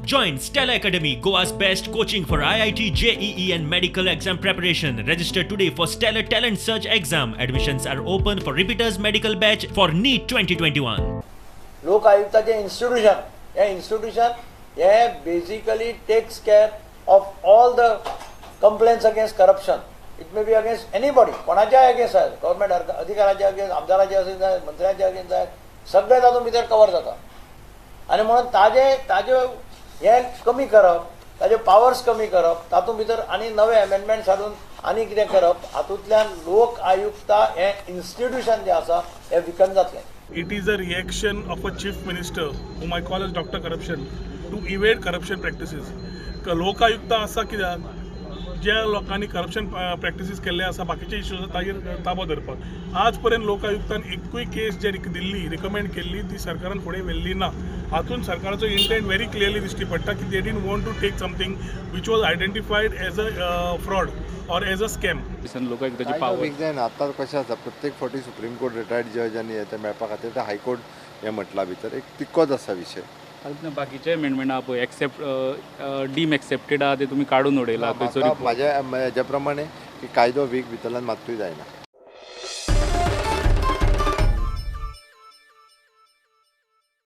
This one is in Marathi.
Join Stella Academy, Goa's best coaching for IIT, JEE and medical exam preparation. Register today for Stellar Talent Search exam. Admissions are open for repeaters medical batch for NEET 2021. लोक आयुक्ताचे institution हे basically takes care of all the complaints against corruption. It may be against anybody, कोणाच्या अगेन्स्ट आहे, गव्हर्नमेंट अधिकाऱ्याच्या अगेन्स्ट, आमदाराच्या अगेन्स्ट आहे, मंत्र्याच्या अगेन्स्ट आहे, सगळे तातूंत भितर कवर जाता. आणि म्हणून ताजे हे कमी करप, ताजे पावर्स कमी करप, तातूंत भितर आनी नवे अमेंडमेंट्स हाडून आनी कितें करप, हातूंतल्यान लोक आयुक्ता हे इन्स्टिट्यूशन जे आसा हे विकन जातलें. It is a reaction of a chief minister, whom I call as Dr. Corruption, to evade corruption practices. Lokayukta असा कित्याक ज्या लोकांनी करप्शन प्रॅक्टिसीस केल्ले आसा बाकीचे इश्यूज ताजेर ताबो धरपाक आज पर्यंत लोकायुक्तान एकूय केस जे दिल्ली रिकमेंड केल्ली ती सरकारान फुडें व्हेल्ली ना. हातून सरकाराचो इंटेंट व्हेरी क्लियरली दिश्टी पडटा की they didn't want to take something which was identified as a fraud और एज अ स्कॅम. लोकायुक्ताची पावर आतां कशें आसा प्रत्येक फावटी सुप्रीम कोर्ट रिटायर्ड जज आनी हे मेळपा खातीर ते हायकोर्ट हे म्हटला भितर एक तिक्कोच आसा विशय. बाकीचे अमेंडमेंट आहा पळय डीम एक्सेप्टेड आहा ते तुमी काडून उडयला. म्हाज्या हेज्या प्रमाणे की कायदो वीक भितरल्यान मात्तूय जायना.